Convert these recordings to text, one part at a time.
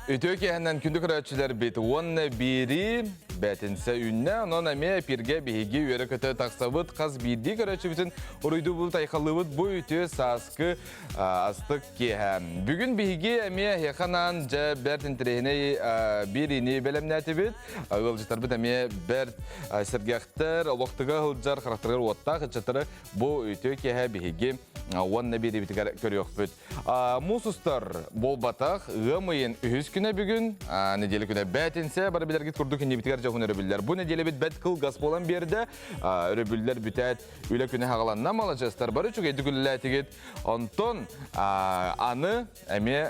Ütök ehəndən kündük rəçilər bit. Onunla biri bətinsə ünlə, onun əməyə pirgə bihigi üyərə kötə taqsabıd, qaz bildik rəçi bitin uruydu bulu tayxalıbıd bu ütü saskı astık kehəm. Bugün bihigi əməyə hexanan cə bərtin tirehine birini bələmnəti bit. Ağılcıtar bit əməyə bərt sərgəxtər, oloqtıqa hılcar xaraktırlar ottaq, çatırı bu ütü kehə bihigi onunla biri biti görüyoruz bit. Musustar bol bataq, ğamayın ühüz güne bugün, nedeli güne bətinsə, bara bilir git kurduk indi bitigar jahun örübüller. Bu nedeli bit bət kıl gasp olan bir yerde örübüller bitət üle güne hağalandan malacastar. Barı çok edi güllәti git. Onton anı əmə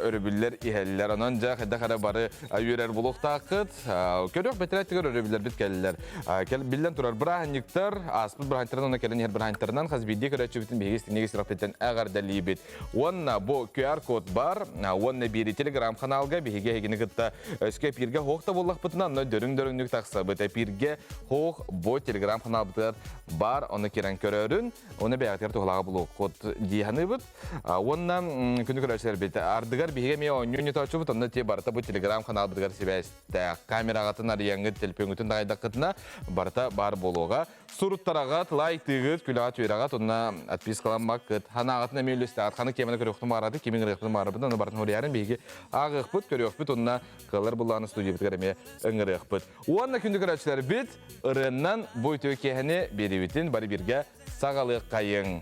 örübüller ihəllilər. Onunca xeddə xara barı yürer buluq taqıt. Körüq betirət tigər örübüller bit gəlilər. Bildən turar brahanniktar, aspı brahanniktardan ona kələn yer brahanniktardan xaz bildik örəçü bitin bihigis tinegis raqtetten əğar dəli bit. Onunla bu QR kod бар, онна бери Telegram каналга биһиге хегини гытта өскө пирге хохта боллак бытынан дөрүң-дөрүңнүк такса быта пирге хох бо Telegram канал бытар бар, оны керен көрөрүн, оны бәятер туглага булу код диханы быт. Онна күндүк рәчләр бит. Ардыгар биһиге ме оннюни тачу бут, онна те барта бу Telegram канал бытар себәстә камерага тынар яңгы телпеңүтүн дайда кытна барта бар болуга. Суруттарагат, лайк тыгыт, күләгат юрагат, онна отпискаламак кыт. Ханагатны мелүстә, атханы кемне көрөктү барады, кимин көрөктү барады, онна бартын орыярын биһиге агык бут, көрөк бут, онна кылар булланы студия биткәреме ыңгырык бут. Онна күндүк рәчләр бит, ырыннан бу төкәһне берибитин бары биргә сагалык кайың.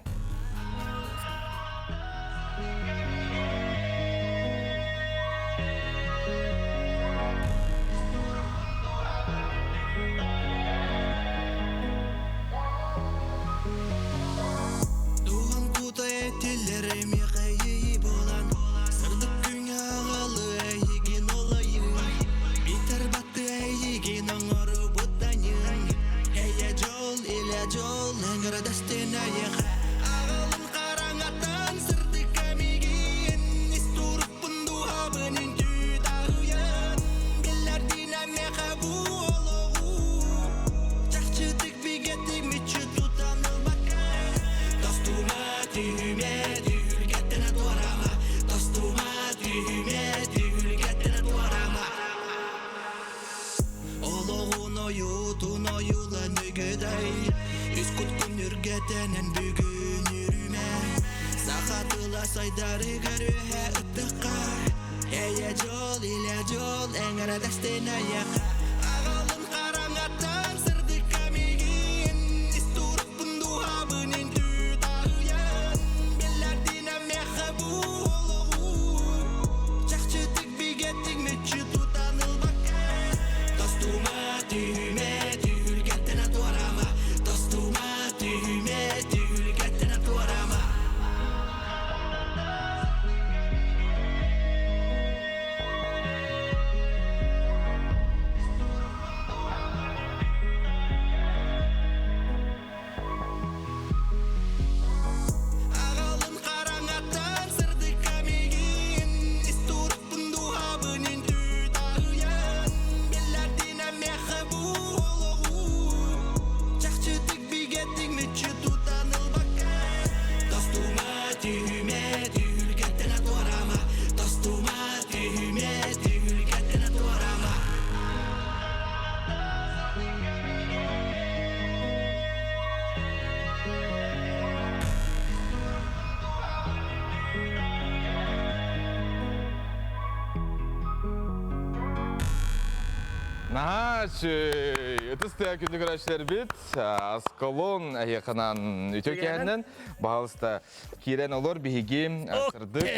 Ötüstü kündük araçlar bit, Askalon ayakından ötökenden bağlısta kiren olur bihigi kırdık.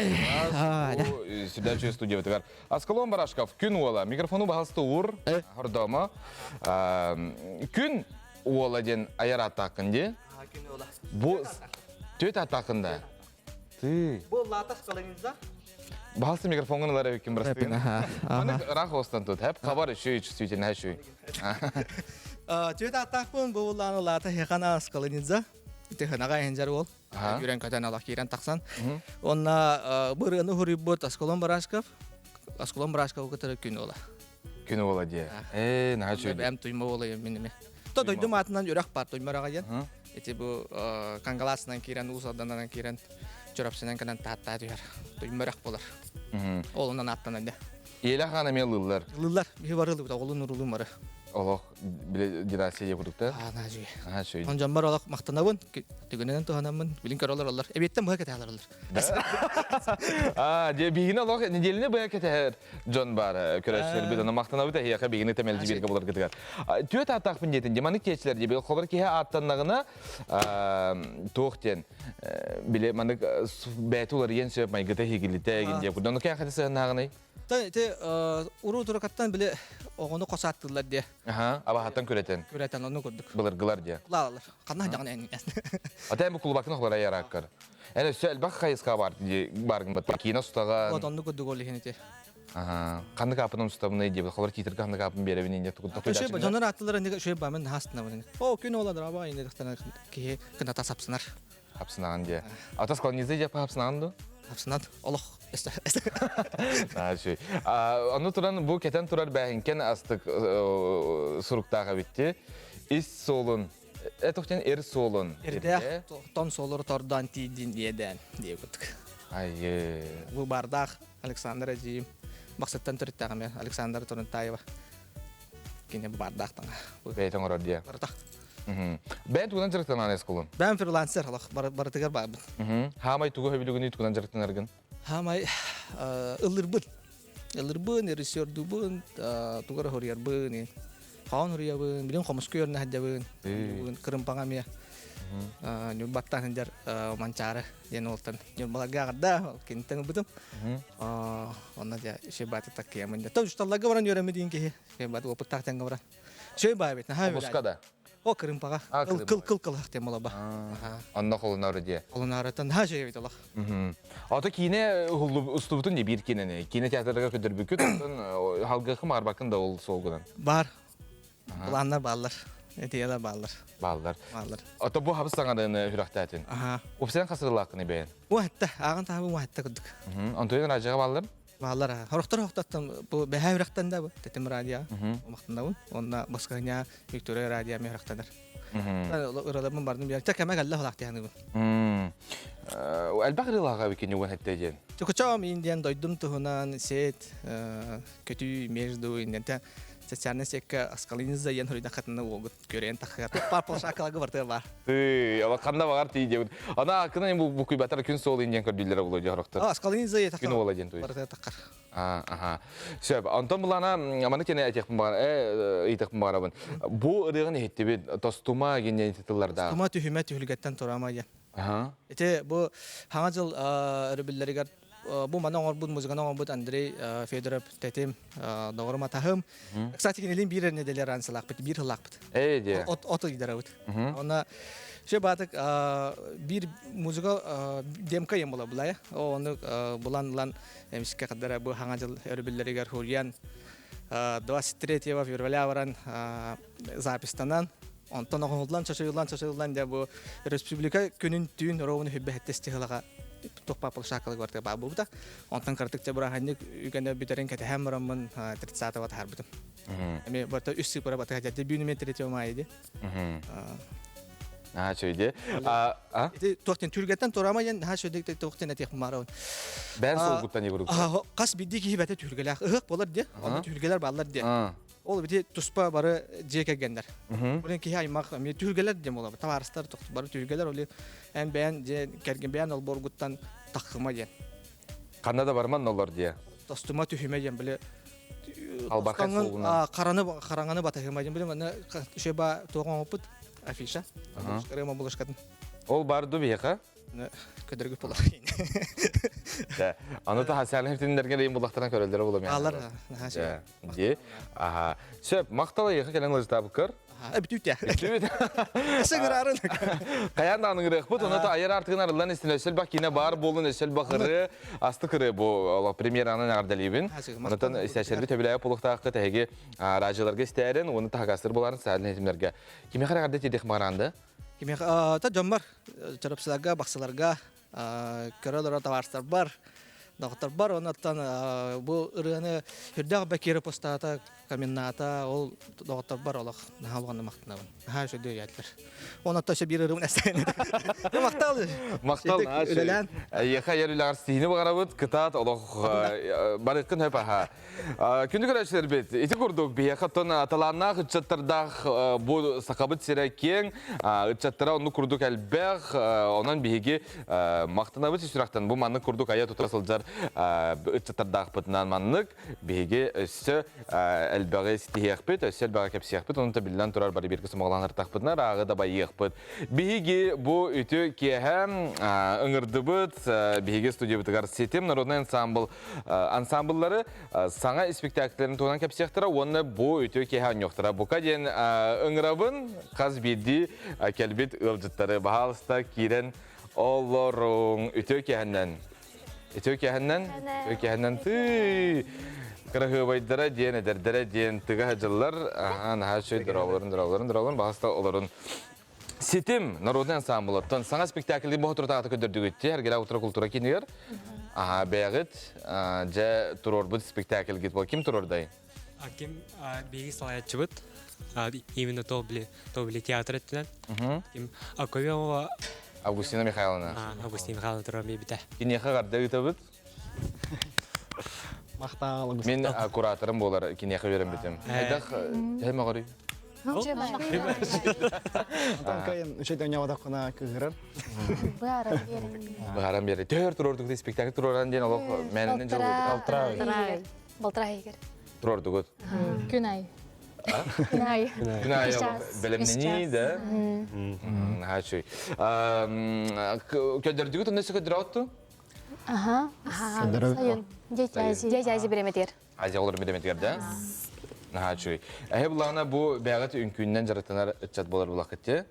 Sürdürücü stüdyo bitikar. Askalon Barashkov gün ola mikrofonu bağlısta uğur hordama. Gün ola den ayar atakındı. Gün ola. Bu töt atakında. Bu latas kalınızda. Bağlısta mikrofonunu lara hüküm bıraktın. Bana rak olsun tut. Hep kabar şu üç sütün her şey. Töt atak pun bu lanı lata hekana kalınızda. İşte hanaga hencer ol. Yüren katan Allah kiren taksan. Onna bırını huribut Askalon Barashkov. Askalon Barashkov kadar gün ola. Gün ola diye. Ne şey? Ben tuyma olayım benim. Todoydum atından yürek part tuyma ragayan. İşte bu kangalasından kiren usadan kiren жорапсынан канан таатта дияр. Туймарак болар. Олунан аттан да. Еле хана мелылар. Лылар бихи барылы да олун нурулу мары. Олох биле династия продукта. Нажи. Шөй. Он жамбар олак мактанабын. Төгөнөн туханамын. Билин каралар алар. Эбеттен бага кеталар. Же бигине олох неделине бая кетер Джон бар көрәчләр бит аны мактана бит яка бигине темел җибергә булыр китгән. Төт атак бинҗетен деманы кечләр җибе хәбәр ки аттаннагына тохтен биле маны бәтулар ен сөп майгыта хигилите гинҗе. Будан кая хәдисә нагыны. Те уру туракаттан биле огону косаттылар ди. Аба хаттан көрәтен. Көрәтен аны күрдүк. Булыр гылар ди. Лалар. Канна жагын әни. Ата бу клубакны хәбәр яраккар. Әнә сөйл бак хайыска бар ди баргын бат. Кина стага. Вот аны күрдүк ул хинете. Канды капының стабыны ди. Хәбәр китер канды капын беребин инде тукта койдачы. Шөй жоннар аттылар инде шөй бамен хастына буны. О, күн оладыр аба инде дактан ки кына тасапсынар. Хапсынаган ди. Атас калнизы ди хапсынаган ду. Хапсынат. Аллах. Шөй. Аны туран бу кетен турар бәһинкен астык суруктага битти. Ис солун. Этохтен эр солун. Эрдә тон солор тордан тидин диедән дип күттек. Ай. Бу бардак Александр Аҗиев. Максаттан төрттәгәме Александр Торнтаева. Кине бардактан. Бәйтен орар ди. Бардак. Бән туган жырыктан анес кулун. Бән фрилансер алах бардыгар бар. Хамай тугу хөбилүгүн туган жырыктан аргын. Хамай ылырбын. Ылырбын режиссердубын, тугар хорьярбын. Хаан хорьябын, билен комус көрнө хадябын. Кырым паңамия. Ню баттан хендер манчары ден олтан. Ню балагада кинтен бутум. Онна да шебаты таккия менде. Тож таллага баран йөрөмөдүн ки. Шебаты опыттактан баран. Шебай бит. Мускада. О кырым пага. Кыл хактем болаба. Анна колунары ди. Колунарытан ха шебет алах. Ата кине устубутун не бир кинене. Кине театрга көдөрбүкүт, атын халгы кым арбакын да ол солгудан. Бар. Буланнар баллар. Этиялар баллар. Балдар. Баллар. Ата бу хабыстаган хүрактатын. Опсен касырлакыны бен. Уатта, аган табы уатта күдүк. Антойн ражага балдар. Баллар. Хорохтаттан бу бәһәврактан да бу. Тетем радио. Мактанда бу. Онда башканя Виктория радио мехрактанар. Ыраламын бардым бер. Тәкәмә галла халакты яны бу. Әлбәгъри лага бикене вен хәттәҗен. Тукачам индиан дойдум тухунан сет көтү между индиан социальный секка аскалиниза ян хөридә хатны огыт көрән тахат. Папа шакалга барты бар. Ала канда багар тиде. Ана кына бу кыйбатар күн сол индиан көрдүләр булды яракта. Аскалиниза я тахат. Күн ола ден той. Барты тахар. Сөп, антон булана аманы кене әтек бар, итек барабын. Бу ырыгын хеттебе тостума генен титулларда. Тума төһүмәт төһүлгәттән торама я. Эте бу хаңа жыл рөбилләргә бу мана орбут музыканы орбут Андрей Федоров тетем догорма тахым. Кстати, кинелин бир неделер ансалак бит, бир хылак бит. Эйде. Ото гидерабыт. Она ше батык бир музыка демка ем була булая. Оны булан эмискә кадәр бу хаңа жыл рөбилләргә хурьян 23 февраля баран запистанан Антон оғылдан чашылдан да бұл республика күнін түйін ровын хүббәттесті ғылыға тоқпа бұл шақылы көрді ба бұл бұда. Антон қартықча бұра ханник үйгені бітерін кәті әм ұрамын 30 ват har бұдым. Әме бұрта үс сыпыра баты қәді бүйінімен тіреті омайды. Шөйде. Тоқтен түргеттен торамайын, шөйдекті тоқтен әтек бұмарауын. Бән сол бұттан егіріп. Қас бидді кейі бәті түргелі ұғық болар де, оны түргелер балар де. Ол бите туспа бары жекегендер. Булен ки аймак ме түргелер дем болобу. Таварыстар токту бары түргелер ол эн бәян же керген бәян ол боргуттан такыма ден. Канада барман олар дия. Тостума түһүмө ден биле. Албака солуна. Караңаны батыгыма ден биле мына шеба тогон опыт афиша. Крема булышкатын. Ол барды бияка. Көдөргү болар. Да. Аны та хасалын хитиндерге дейин булактардан көрөлдөрө болом. Алар. Ди. Сөп, мактала яка келен лыжтабыкыр. Бүтүтә. Сыгырарын. Каян аның рых бут, аны та аяр артыгын арылдан истелесел бак кине бар болун эсел бакыры асты кыры бу премьераны нардалибин. Онтан истәшерби төбеләй полуктакы теге радиоларга истәрен, оны та хагастыр буларын сәлен хитимләргә. Киме харагырда тидек маранды? Киме та жомбар чарапсыларга, баксыларга көрөлөр таварстар бар. Доктор бар, онтан бу ырыны хүрдәк бакиры постата каменната ол доғаттар бар олақ нахалғаны мақтынабын. Ха шөйді ятлар. Оны тошы бір ұрығын әстайын. Мақтал. Мақтал. Өлелән. Еқа ерілер стейіні бағарабыд, кытат, олық барыққын хөп аға. Күнді көрәшілер бет, еті көрдік бе, еқаттың аталанақ үтчаттардақ бұл сақабыт сирәкен, үтчаттара оны көрдік әлбәқ, онан бейге мақтанабыт сүйрақтан. Бұл манны көрдік ая тұтасылжар үтчаттардақ бұтынан маннық, бейге өсі әлбәғі стихияқ бет, өсі әлбәғі кәпсияқ бет, оның табілден тұрар бары беркі сымағыланыр тақ бұтынан, ағы да байық бет. Бейге бұл үті кеғам ұңырды бұт, бейге студия бұтығар сетем, народный ансамбллары саңа спектакльлерін туған кәпсияқтыра, оны бұл үті кеғам жоқтыра. Бұқа ден ұңырабын қаз бейді кәлбет ұлжыттары бағалыста керен олырың үті кеғаннан. Үті кеғаннан түй. Қырығы байдыра ден, әдірдірі ден, түгі ғажылар, наға шөй дұраларын, бағаста оларын. Сетім народный ансамблы. Саңа спектакльді бұғы тұртағаты көдірді өтті, әргелі ұлтыра культура кенігер. Бәғыт, жа тұрор бұд спектакль кет бол. Кім тұрордай? Кім бейгі салаятчы бұд. Именно то білі театр әттінен. Кім Аковеова... Августина Михайловна. Августина Михайловна тұрор бей біті. Кенеға қарды өті бұд? Мақтал. Мен кураторым болар, кенеға верім бітім. Айдақ, жәй мағыры? Кайын үшейді ойнауада қына көгірір. Бұғарам бері. Төр тұрордық спектакль тұрордан ден олық мәнінен жыл өтіп. Былтырай егер. Тұрордық өт. Күнай. Күнай бәлемнені, да? Хачой. Көдірдігі тұннесі көдір ауытты? Аха. Сайын. Дядя береметер. Азия олар береметер, да? Хачой. Әйе бұлағына бұл бәғіт үнкүйінен жарықтанар үтчат болар бұлақ кетте.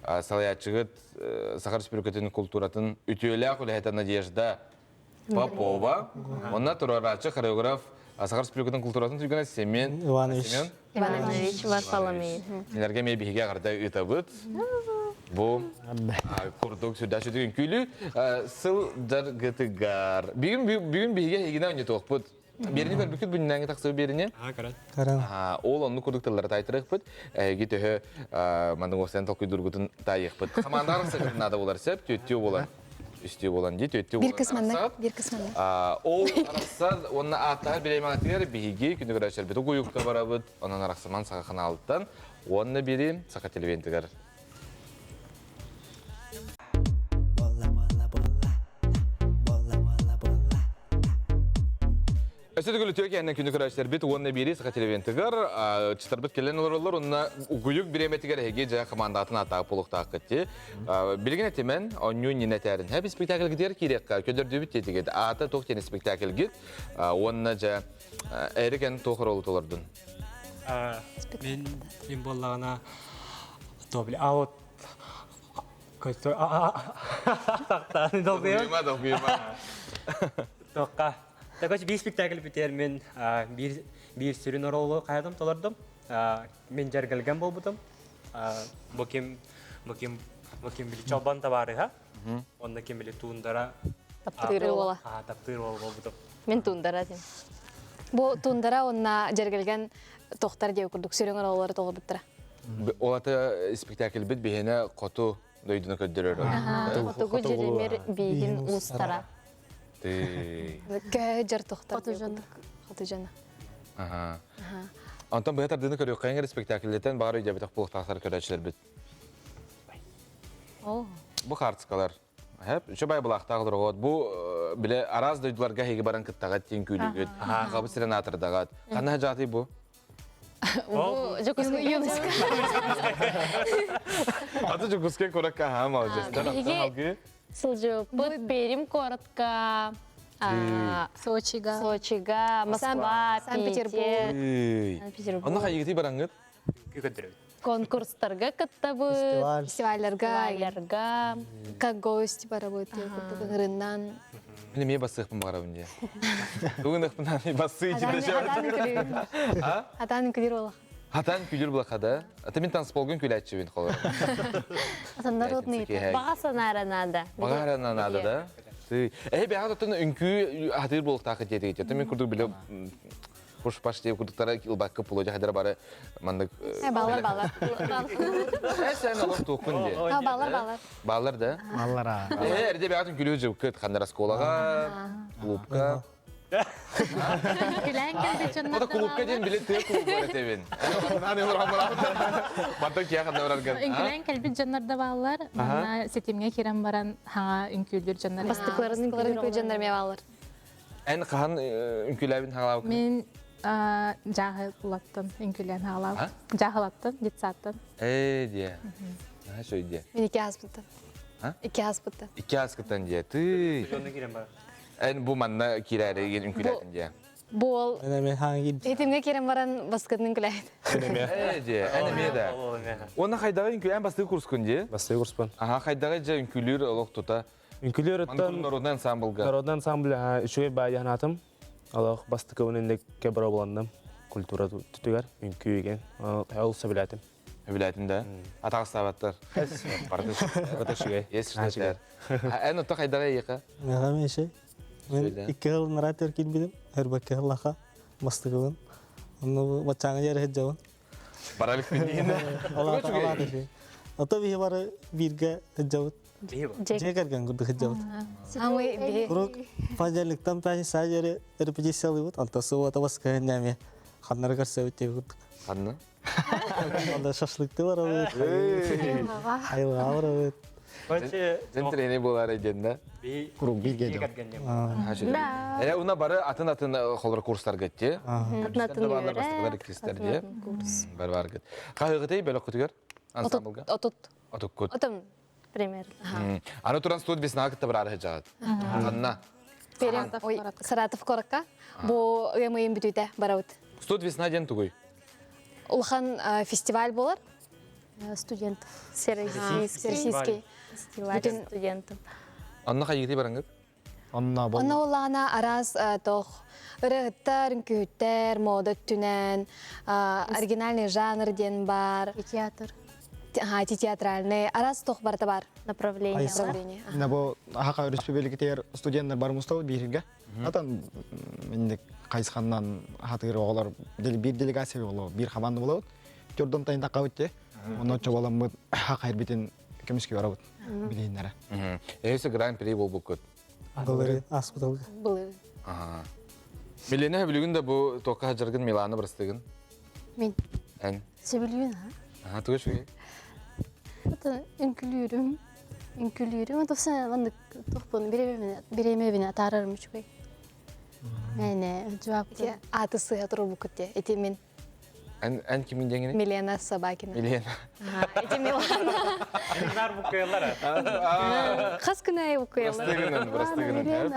Салаятчығыт Сахар Республикатын культуратын үтеулі ақылы Надежда Попова. Онна тұрарачы хореограф Сахар Республикатын культуратын түргені Семен Иванович Варфоломей. Нелерге мей бейге ағарда үтабыт. Бұл құрдық сүрдәші күйлі сыл жар ғытығар. Бүгін бейге егіне өне тоқ бұд. Беріне бер бүкіт бүнінәңі тақсығы беріне? Қаран. Ол оны құрдықтылары тайтырық бұд. Әйге төхі мандың оқтан толқы дүргітін тайық бұд. Қамандарың сәкірінада болар сәп, төттеу болар. Үстеу болан дейді, төттеу болар. Bir kısmında. Ол арақсад, оны аттағар береймін аттығар бейге күні көрәшер бет. Оғы юқта бара бұд, онын арақсаман сақақына алыттан. Оны берейм сақа телевентігар. Өседі күлі төке әнен күні көрәшер бет, оны бері сақа телевентігар. Чыстар бұд келен олар, оны ұғыйық береметігер әге жа командатын атағы полықтағы кетті. Білген әтемен, оны нені тәрін. Әбі спектакль кедер керек, көдірді бүт етігеді. Аты тоқ тені спектакль кет, оны жа әрікен тоқыр олыт олардың. Мен болағына добли аут көстер тақтаны Бұйыма. тоққа. Також bir спектакль бітер мен bir sürün оролы қайдым толардым. Мен жаргалған бол бұдым. Бұкем білі чалбан табары, ха? Онда кем білі туындара. Таптыры ола. Таптыры ол бол бұдым. Мен туындара дем. Бұл туындара онна жаргалған тоқтар деу күрдік сүрен оролары толы біттіра. Олаты спектакль бит бейіне қоту дойдыны көддірер. Отығы жеремер бейгін ұлыстара. Кәжір тоқтар деу күрдік. Қоты жана. Антон бұға тардыны көрек қайыңыр спектакльден бағар үйде бітік бұлықтақтар көрәтшілер бит. Бұл қартысқалар. Үші бай бұлақтағылыр ғод. Бұл біле араз дойдыларға хеге баран кіттағат тен күйлігіт. Қабы сирен атырдағат. Қанна жаты бұл? Бұл жүкіскі юнысқа. Аты жүкіске көрекке хам алжастан. Сылжы бұд берім коротка. Сочига, Москва, Санкт-Петербург. Онна қайығыты бараңғыт? Конкурстарға кітті бұд, фестивальдарға, как гость бара бұд, ғырыннан. Мен ме басықпын бағара өнде. Бүгін ұқпынан ме басы итімді жауады. Атаның күдер олақ. Атан күдер бұла қада? Ата мен таныс болғын күл әтші бен қолар. Атандар отны еті. Бағасын аранада. Бағарын анады да? Бәғат отын үнкі атыр болық тақы деді кетті. Мен күрдік білі пуш-паш деп курдуктара илбакка пуло жахадара бары мандык. Балар. Сен алып туқын де. Балар. Балар да. Аллара. Эрде бягатын күлүү жып кет хандара школага, клубка. Күлән келбе Ота клубка ден билет тек клуб бар этебин. Аны урамара. Батан кия ханда барарган. Үңкүлән кәлбит жаннарда балалар, ана сетимге керен баран хаңа үңкүлдүр жаннар. Бастыкларын күлән жандар ме балар. Эн кахан үңкүләбин халау. Мен жахылаттым үңкүлән халау. Жахылаттым, детсаттым. Дия. Ha şöyle. Мен 2 аспыттан. Ha? 2 аспыттан. 2 askıtan diye. Tüy. Жонда кирен бар. En bu manna kirare egen ünkületin diye. Бол Эме ханги этимге керен баран баскытның күләйт. Diye. En mi de. Ona kaydağı ünkü en bastığı kurs kundiye. басты курспан. Aha kaydağı ja ünkülür oluk tuta. Үнкүлөр Mankur оттон narodun ensemblga. народный ансамбль үшүгө баянатым. Алах басты көвүнүндө кебра боландым. Культура түтүгөр үнкү экен. Ол сабилатым. Vilayetinde. Ataq sabatlar. Баташыгай. Есіштер. En otta kaydağı yıka. Мегамеше. Мен Söyle. 2 жыл наратер килбидим. Эрбакка лаха мастыгын. Onu бачаңа жер хеджавын. Paralık bindiğinde. Алата алата. Ото бихи бары бирге хеджавын. Жекерген гүрдү хеджавын. Амы бе. Курук пажалыктан паши сажere репетициялы бут. Антасы ота баска неме. Ханнар карса өтө гүрдү. Kanını. Анда шашлыкты бар абы. Айла бар абы. Бачы Sen treni bular edende. би Курук бирге кирен деп. кергенде. Ha şöyle. Ona barı atın kolları kurslar gitti. Атнатын Bağlar bastıklar iktisler diye. Var git. Kahıgıtayı böyle kutuyor. Ensemblga. Отут. Otuk kut. Отым. Пример. Аны туран студ бис нагытта бар ары жагат. Анна. Перем. Ой, Саратов коракка. Бу эмейм бүтүтэ барабыт. Студ весна ден тугуй. Улхан фестиваль болар. Студентов. Всероссийский. Фестиваль студентов. Анна кайгыты бараңгыт. Онна бол. Онна улана арас тох ырыттар, күттер, мода түнен, оригинальный жанр ден бар. Театр. Театральный. Арас тох барта бар. Направление. Направление. Мына бу Хака республикатер студенттер бар мустау бирге. Атан мендик кайсханнан хатыр оголор бир делегация боло, бир команда болот. Жордон тайын такабытты. Онно чобаламыт Хака эрбитин кемиске барабыт. Билейнере. Эйсе гран-при болбукут. Доллары аспыталга. Былы. Милене билигин да бу тока жаргын Миланы барыстыгын. Мен. Эн. Себилюн, Ага, тугу шуй. Это үңкүлүрүм. Это все ванды тохпун биремебине тарарым чугай. Мене жуап. Атысы атыру букутте. Эти мен Эн кимин деңини? Милена Собакина. Милена. Эти Милана. Нар бу кыялар. Кас күнай букуялар. Барыстыгын.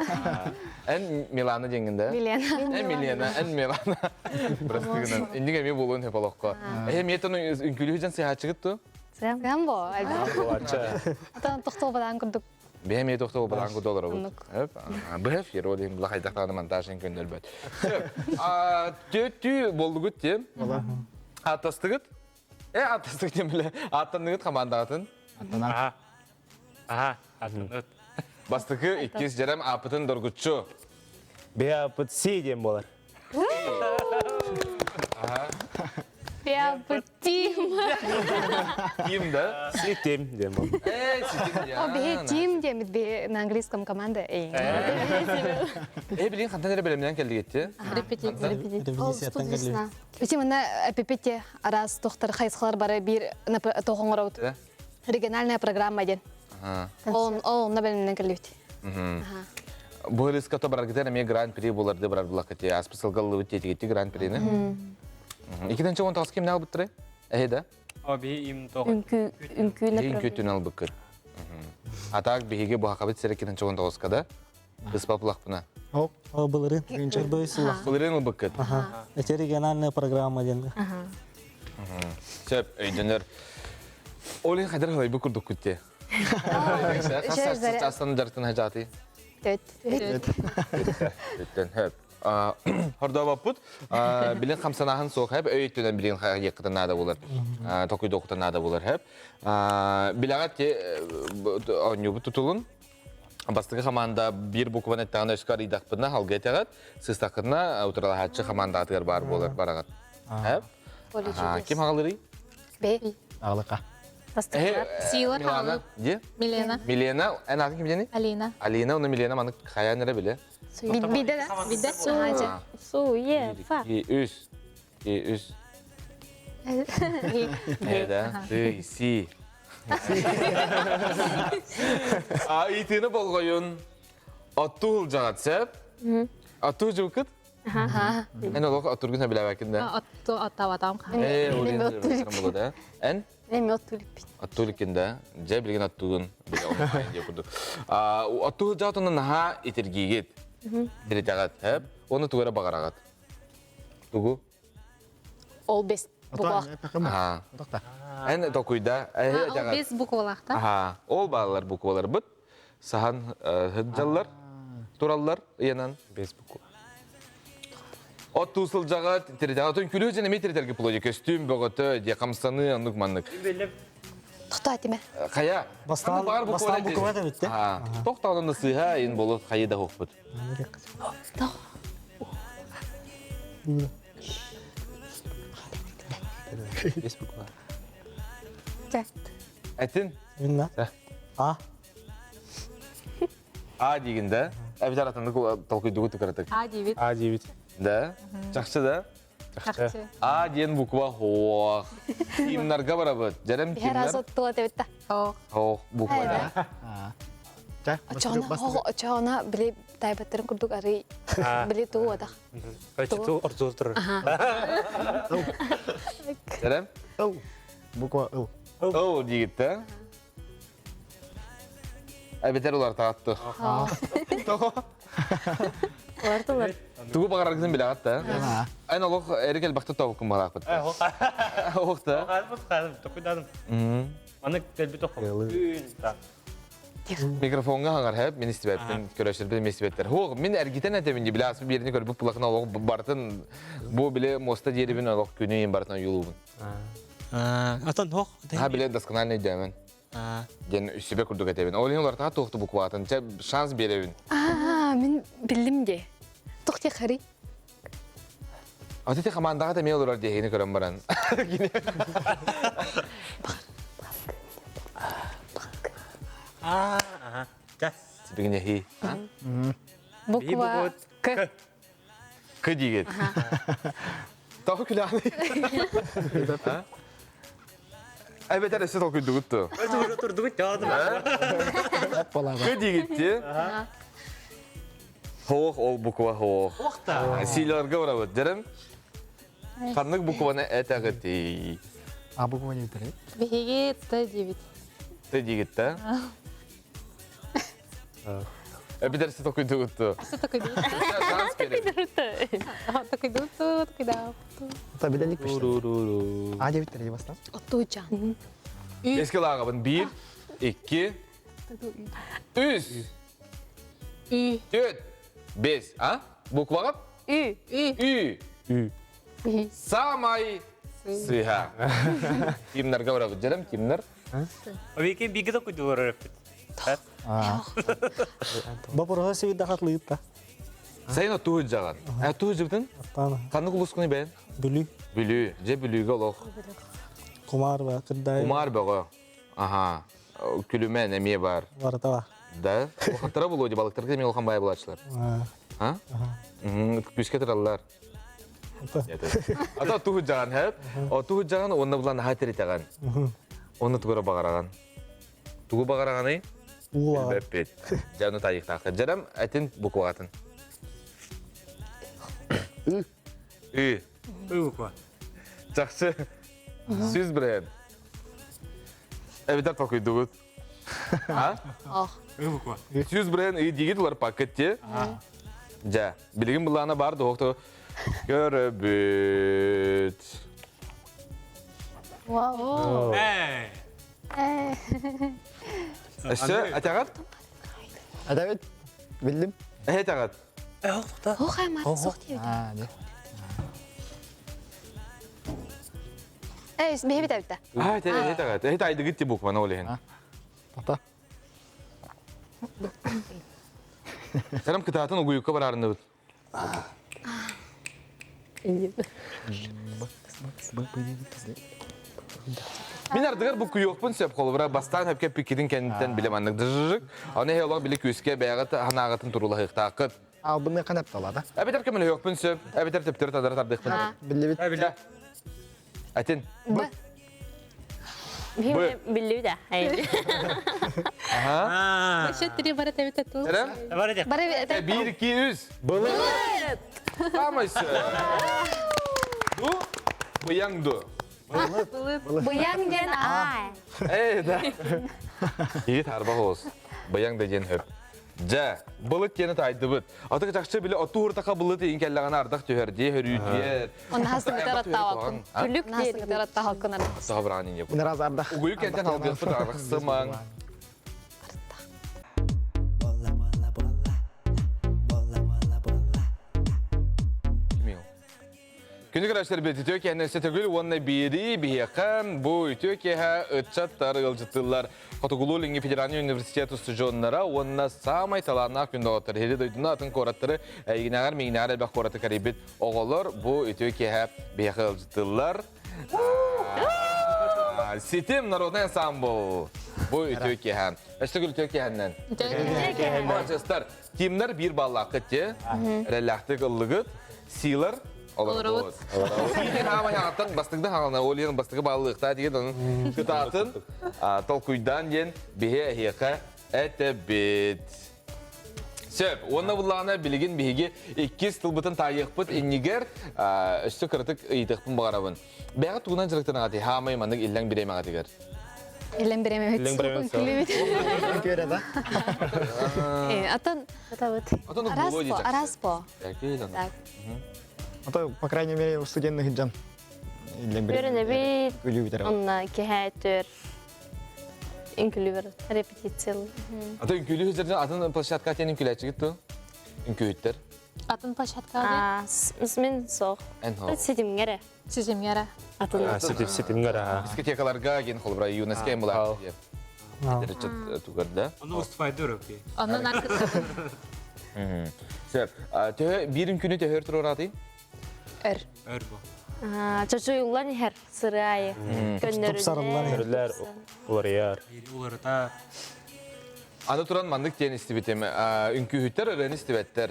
Эн Миланы деңинде. Милена. Эн Милена, эн Милана. Барыстыгын. Индиге ми болуун хепалокко. Метону үңкүлүү жан сыйхатчыгытту. Гамбо. Атан тохтоо бадан күрдүк. Бем ете окто $1 доллар вот. Анук. Бэф еродин блахай тахтаны монтажын көндөлбөт. Төтү болдугут те. Атастыгыт. Атастыгыт дем биле. Аттандыгыт командатын. Аха. Аха. Атын. Бастыкы 2 жарам апытын доргутчу. Беа пыт сейдем болар. Я Тим. Ким да? Сейтем дем бол. Ситин О, я. бе Тим демит бе на английском команда. Билин кантан белемден келди кетти. Репетицияттан келбидим. Битим ана пепете арас тохтар хайсхалар бары бир тохоңорот. Региональная программа ден. Он на белемден келбит. Бу риска то баргытер ме гран-при буларды барар булакати. Аспысыл галлы өттети гран-прини. Икиденче 19 ким нал биттире? Да? Оби им тох. Үңкү Ең направление. көтүн ал быккыт. Атак биһиге бу хакабыт серекинен 19 када. Быспаплах бuna. Оп. О булары. Дойсулах. Булырын ал быккыт. Это региональная программа ден. Сөп, өйдөнөр. Олин кадар хай бу курдук күтте. Астан жартын хажаты. Төт. Өттен хөп. Хорда баппут. Билин хамсанаһын соқ хөп, өйттөнөн билин якытын нада булар. Токуйда окутан нада булар хөп. Билагат те онюбу тутулун. Бастығы команда bir букваны тағына өскар идақпына халға етеғат, сыстақына ұтыралағатшы команда атығар бар болар барағат. Кем хағалыры? Бе. Ағылыққа. Бастықлар. Сила халы. Де? Милена. Милена, ән атын кем жені? Алина. Алина, оны Милена маны қаян әрі біле. Биде да. Биде. Су, е, фа. Үс. Эда, ты, си. Итini bolgoyun. Attuğul jagat sep. Attuğul jukut. En olok atturgun ha bilavekin de. Attavatam. En? Nemi oturup. Attuğul de. Je bilgin attuğun. Attuğul jagat onun naha itirgigit. Biri jagat hep. Onu tuğra bagaragat. Tuğu? Ол бес. Бугак. Ага. En tokuyda. Ол бес буквалақта. Ага. Ол балалар буквалар бут. Сахан хыджаллар, тураллар, янан. Бес буква. От тусыл жаға, тиритагатын күлі және метрителге пулоди. Костюм бөгөтө, де қамсаны, анық маннык. Тоқта айтыме. Қая? Бастан буква да битте. Тоқтаудан сыйға, ен болот қайда хоқпыт. Бес буква. Әтін? Минна. А. А дегенде, әбітар атынды толкүйдігі түкіратық. А9. А9. Да? Жақшы да? Жақсы. А ден буква хоқ. Кимнарға барабыт. Жарам Бер кимнар? азот туа дебетта. Хоқ буква да. Очоғына біле тайбаттарын күрдік арый. Біле туа да. Почту орзултур. Жарам? Буква ыл. Оу дегетті. Әбетер олар тағатты. Олар. Тугу бағарарғызын біле ағатты. Әйін олық әрекел бақты тауықын бағақ бұд. Оқты. Аны телбит оқып. Микрофонға хаңар хәп, мен істебәттін, көрәшір біле местебәттер. Хоқ, мен әргетен әтемінде біле асып беріне көріп бұлақына олық бартын, бұл біле моста жеребін олық күні ең бартына юлуғын. Атан хоқ. Ха біле дасқананы дәмен. Ген үсібе күрдік әтемін. Ол ең олар таға тоқты бұқуатын, шанс беребін. Мен білдім де. Тоқте қари. Атеті қамандаға да мен олар дегені көрім баран. Сібігіне хи. Буква К. К дегет. Тағы күлі аны. Әбетер әсі тоқ күлді күтті. Тұрдығы жадым. К дегетте. Хоқ, ол буква хоқ. Силарға барабыд, жарым? Қанық букваны әтәғыты. А буква не бітірі? Беге Т9. Ты дегетті. Әбетер әсі тоқ күлді күтті. Что такое бит? Шанс берем. Такой дуту, такой да. Ата біделік пішті. А де бітірі бастан? Отуучан. Ескі лағабын 1, 2, 3, Ü. 4, 5. Буквағып? Ü. Ü. Самай сыйға. Кимнарға барабыд, жарым, кимнар? Обекен бигі да күді бар өппіт. Бапырға сегіз дақатлы етті. Сайын отуғы жаған. Отуғы жібдің? Аттаны. Қанық ұлысқыны бән? Бүлі. Бүлі, же бүлігі олық. Құмар ба, кірдай. Умар бәғі. Аха. Күлімен әме бар. Барыта ба. Да? Олқаттыра бұл өде балықтарға мен олқан бай бұлатшылар. Күске тұралылар. Ата отуғы жаған әп. Отуғы жаған онына бұлан хатер етеген. Оны тұғыра бағараған. Тұғы бағарағаны? Ула. Бәппет. Жаны тарихтақы. Жарам әтін бұқуағатын. Үй. Буква. Жақсы. Сөз бірән. Әбетер тоқиды ғыд. Буква. Сөз бірән үй дегет олар пакетте. Жа. Білігін бұлағына барды оқты. Көрібіт. Вау. Әші, әтеғат? Әдәбет. Білдім. Әтеғат? Оқ айматы соқ дейбі. Бейбі дәбітті. Әтеғат. Әтеғат айдығыт те бұқманы олығын. Ата. Сарам кытатын угуюкка барарында бут. Мен ардыгар бу күйөкпүн сөп колубра бастан хөпке пикидин кенттен билем аннык дыжыжык. Аны хелог биле күскә бәгат ханагатын турула хыктакыт. Ал бұны қанап талады. Әбетер кемел хөкпүн сөп, әбетер тептер тадар тардыкпын. Білі бит. Біле. Атин. Білу да. Аха. Еще 3 бара тәбет әтті. Сарам? Бар еді. 1 2 3. Былыт. Самайсы. Ду. Буяңду. Бұяң ден ай. Да. Ит харба хос. Буяң деген хөп. Ja, balık yeni taydı bud. Atık çakçı bile otu hurtaka balık deyin kelleğine ardak tüherdi, hörüyüdüyer. Onun hasını taratta vakın. Күлік Hasını taratta halkın arada. Daha bir anin yapın. Бұны раз ардақ. Uguyu kenten halkı fıt arıksıman. Күндік araçları belirtiyor ki kendisi tegül onunla biri bir yakın bu ütüyor ki ha ıtçat tarıgılcıttılar. Katugulu Lingi Federani Üniversiteti stüdyonlara onunla samay talana künde otur. Hedi doyduna atın koratları eğineğer meğineğer elbək koratı karibit oğulur bu ütüyor ki ha bir yakılcıttılar. Sitim Народный ансамбл. Bu ütüyor ki ha. Eşte gül ütüyor ki henden. Manchester. Kimler bir ballakıt ya. Relaktık ıllıgıt. Siler. Olur. Sizin ama hayattan bastıkta halına, oliyanın bastıkta bağlılıkta diye onun kıtatın tolkuydan yen bihe hiyaka etebit. Söp, onunla bullağına bilgin bihigi ikiz tılbıtın tayyıqpıt inniger üstü kırtık iytıqpın bağırabın. Bəğət tuğunan cırıqtın ağatı, hamayım andık illen bireyim ağatıgar. İllen bireme hüt. İllen bireme hüt. Көре да. Атын Atan o bulu diyeceksin. Арасpo. Belki ilan. Так. Ото, по крайней мере, студентный хиджан. Көріне бит, Күлі бітер. онна кехәтір. Үңкілі бір репетициялы. Ata ünkülü hüzerden atın plakşatka atiyen ünküləçi gitti. Ünkühüttер. Атын площадка Мен соқ. En hal. Сетімгері. Сеземгера. Атын. Сетим гара. Diskotekalarga gen kolbra UNESCO mular. Derece tugarda. Оны уступайды өрөпке. Onun arkası. Söp, bir ünkünü tehör turur atayım. Өр. Өр бұл. Чачуюлан хер сырайы. Тұп-сарылар. Körler, ular yar. Улары та Anı turan mandık diyen istibitim. Ünkühütter öğren istibetler.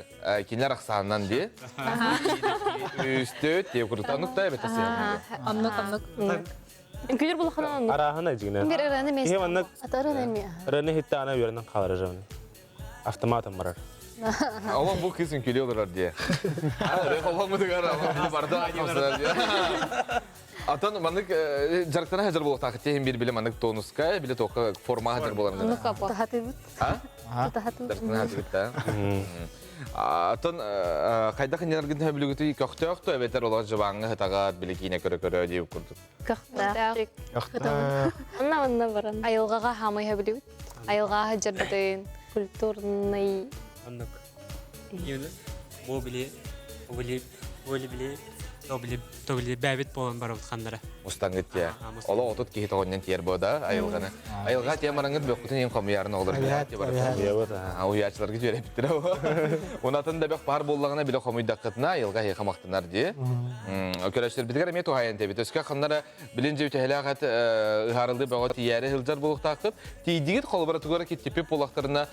Kinler aksandan diye. Üstü diye kurukta. Nukta evet asya. Onluk. Үңкілер бұл қанан. Arahana jigna. Bir öğrenim Ihe mesle. mannak Ata öğrenim ya. rene hitta ana yörenden kalaracağım. Avtomatım var. Ama bu kız ünkülü olurlar diye. Olmadı gara ama bir barda atmasınlar diye. Atan mandık jarıktana hazır buluq takıtı hem bir bile mandık tonuska bile toka forma hazır bulanlar. Onu kapı. Ha? Jarıktana hazır gitti. Atan kayda kanyar gidin höbülügütü köktü ebeter olağı jabаңы hıtağat bile kine körö diye kurduk. Қақта. Яқты. Онна баран. Айылғаға хамай хөбілеу. Айылғаға жырдың. Культурный. аннык. Енді бұл біле бәбет болан бар отқандары. Мустан гитте. Ола отут кихит оғыннан тиер бода айылғаны. Айылға тия мараңыт бөккүтін ең қомыярын олар. Уячылар гит вере биттір. Онатын да бөк бар боллағына біле қомыйдаққытына айылға хейқамақтынар дие. Көрәшілер бітігер әме туғайын тебет. Өске қандары білінже өте әліғат ұғарылды бөғі тияры хылжар болуқтақып. Тейдігіт қолыбара туғара кеттепеп болақтарына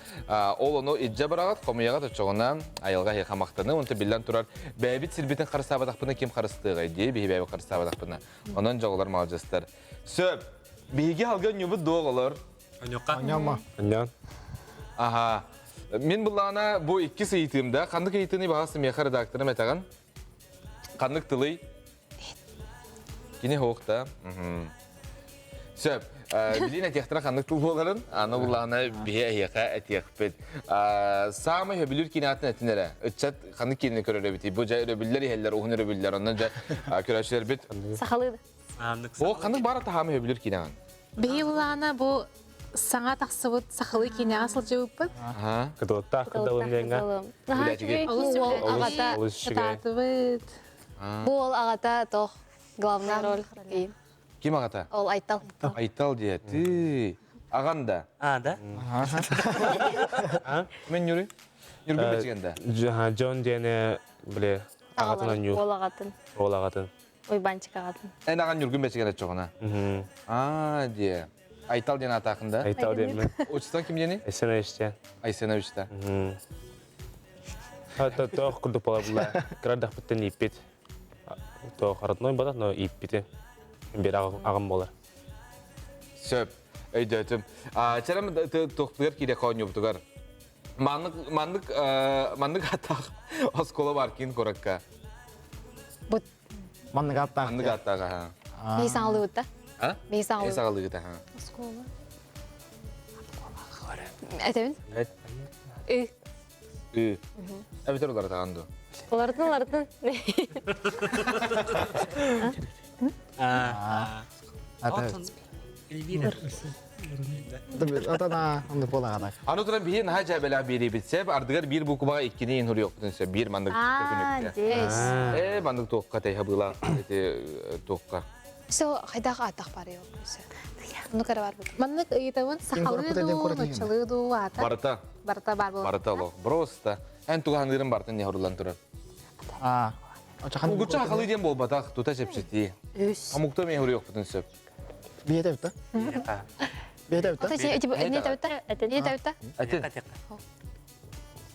ол оны иджа барағат қомыяғат өтшоғына айылға хейқамақтыны. Онты білден тұрар бәбет сілбетін қарыстабадақпыны кем қарыстығы де бейі бәбі қарыстабадақпыны. Онан жоғылар мағажастар. Сөп, бейге алған нүбіт доғылар. Анюққа. Няма. Anjan. Aha. Мен бұлағына бұл ikki сыйтымда, қандық ейтіні бағасы меха редакторым әтіған? Қандық тылый? Кені хоқта. Сөп, білейін әтектіра қандық тыл боларын, аны бұлағына бейе әйеқа әтеқпет. Самай хөбілер кені атын әтінері. Үтчат қандық кені көрі өбіті. Бұл жай өрөбілер, елер, оғын өрөбілер. Ондан жай көрәшілер біт. Сақалыды. Ол қандық бары тағамы хөбілер кені аған? Бейілана бұл саңа тақсыбыт сақылы кенеға сылжы өппіт. Кыдылтта кыдылым денга. Ағата. Олыс шигай. Тататыбыт. Бұл ағата тоқ главный роль. Кем ағата? Ол айтал. Айтал дие. Ағанда. Да. Мен юрий. Юргün бечигенде. Джон дене біле ағатынан ю Олағатын. олағатын. Ойбанчик ағатын. Эн аған юргün бечигенде чоғына. Де. Айтал ден атақында. Айтал деме. Учстан ким дени? Эсене іште. Айсеновичта. Хата тоқ күрдік бола бұла. Кырадақ біттен иппет. Тоқ аратной бадақ, но иппеті. Бер ағым болар. Сөп. Өйдәтім. Чәрім тоқтығыр кейде қауын ептігар. Мандық атақ оскола бар кейін көрікка. Бұт Маннык аттақ. Мандық атаға. бейсан алды бұтта. А? Бейсан алды. Есағылығы да. Әтемін? Әбітер олар тағанды. Олардың. Атана онды болагадак. Аны тұран бейін ға жәбәлі бері бітсеп, ардығар бір бұқыбаға еккені ең үрі оқтынсы, бір мандық түкінікті. Мандық тоққа тәйха бұла, тоққа. Все, қайдағы атақ бар еу. Ну кара бар бұт. Маннык ыйтабын сахалыду, ночалыду ата. Барыта. Барта бар бол. Барыта ло. Просто. Ән туғанырын бартын не ғырлан тұрар. Ұғытша ақылы ден бол батақ, тұта жепшеті. Амуқта мен үрі оқтынсы. Бейет әбітті? Бейет әбітті? Ата сен өте не тәуітті? Не тәуітті? Әтен.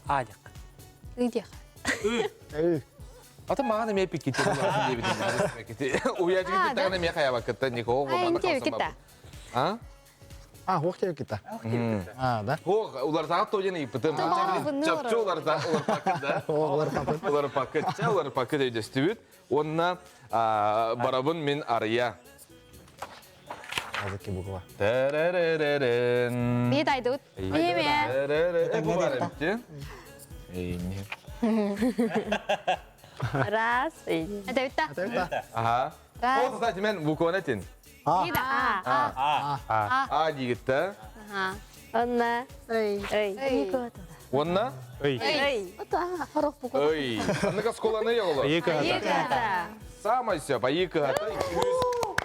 Адық. Үйде. Ата маған әме пекеті болатын дебетін. Уяжы кетті тағын әме қая бақытта, не қоғы Ай, қолманы не қалсам тәуітті? ба. Оқ тебе кетті. Да? Қоғы, олар тағып тоғын епітім. Чапчы олар пақыт да. Олар пақыт. Олар пақыт өйдесті бүт. Онына барабын мен ария. Азыки бұғыва. Тәрәрәрәрін. Не тайды бұт? Бейме? Бұл бар әмітте. Әйне. Раз. Әтәуітті? Әтәбітті? Аха. Раз. О, кстати, мен бұл көне тен. Нида? А дегітті. Онна. Ой. Онына? Ой. Ой. Анныға сколаны еғылы. Екі ата. Самай сөп, айықы ата.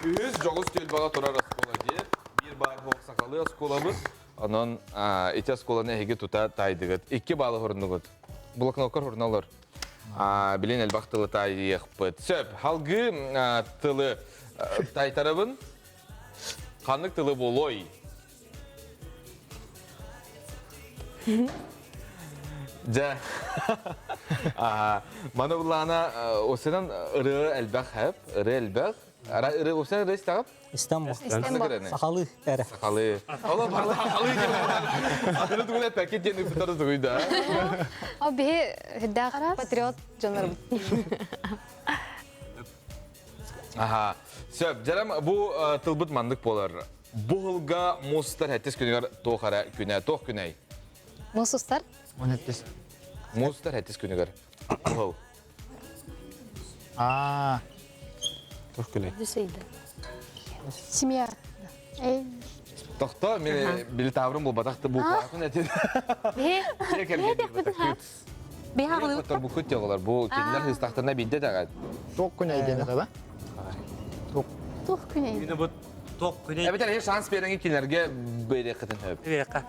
Үз жоғыз тел баға тұрар аскола деп. Bir бар хоқ сақалы асколабыз. Анан эти асколаны әйге тұта тайдығыт. Екі балы хұрынығыт. Бұлақнауқар хұрыналар. Білен әлбақтылы тайдығыппыт. Сөп, халғы тылы тайтарабын. Қанық тылы болой. Жа. Маны бұлағына осынан ұры әлбәқ әп, ұры әлбәқ. Ұры осынан ұры істағып? İstanbul. İstanbul. Sakalı ere. Сақалы. Ола барды сақалы екен. Атыны түгілі пәкет дені күтары түгілді. О, бе, хиддақ патриот жанар бұт. Аха. Сөп, жарам, бұл тылбыт мандық болар. Бұғылға мұстар әттес күнігер тоқара күнә, тоқ күнәй. Мұсыстар? Он әттес. Мұстар әттес күнігер. Бұғыл. Тоқ күней. Düzeydi. Семья. Эй. Тоқта, мен білі таврым бұл батақты бұл қуатын әтен. Бейхағылы Бұқтар бұл күт еғылар. Бұл кенілер хыстақтарына бейді дәғад. Тоқ күн әйдені да? тух күней. Үйіні бұд тоқ күней. Әбетер, хер шанс беріңі кенілерге бейді қытын хөп. Береқа.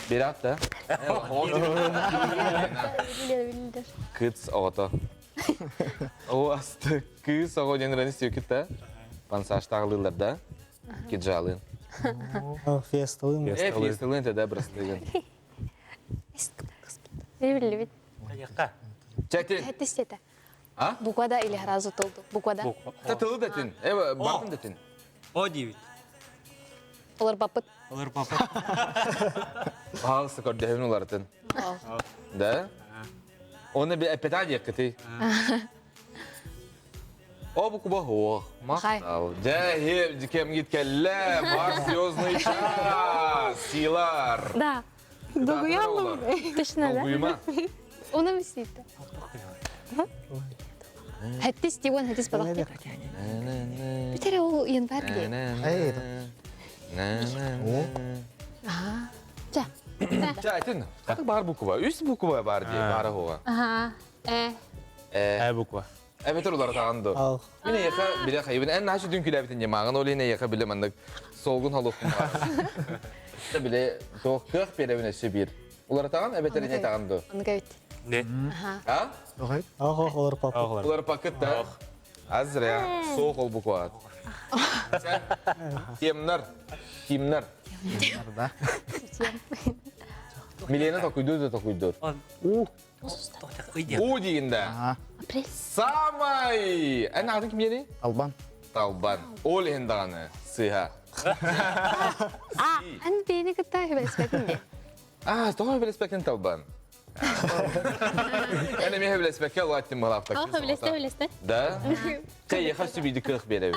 Бері атта. Кыц оғыта. О, асты кыз оғы денірәні істеу кетті. Пансаштағылылар да. Кеджалын. Фесталым. Фесталын тәді бірістігін. Ne bileyim. Береқа. Чәтін. Әттес деді. А? Буквада или разу толду? Буквада? Тәтілі дәтін. Бартын дәтін. О дейбіт. Олар бапыт. Олар папа. Бағалысы көрдәуін олардың. Да? Оны бір әпетәді еқіті. О, бұл күбі хоқ. Мақтал. Жә, кем кеткелі. Бар серьезный час. Силар. Да. Doğuyan Точно, да? Doğuyma. Onu mu istedi? Әттес дейін, әттес балақ деп. Bir kere o yen var ki. Ja. Çaytın. Kalk bağır bu kuva. Üst bu kuva var diye bağırı hova. Aha. Әбуква. Evet olarak ağandı. Al. Yine yaka bile kaybın. En naşı dünkü lebitin yemağın. Öyle yine yaka bile mandık. solgun halukun var. Da bile doğuk berevine bir. Ular tağan, ebeterine tağandı. Onu gayet. Ne? Ha? Охай. Olur papa. Ular paket da. Azır ya, soğuk ol bu kuat. Sen? Timler. Да. Milena tokuydu da tokuydu. U deyinde. Samay. En adın kim yeni? Албан. Talban. Ol hindağını. Sıha. An beni kıta hübelspekin de. Doğru hübelespekten Talban. Ana mi hübelespekke Allah ettim bana hafta. Öyleste. Da? Şey yaxşı bir dikkat berevi.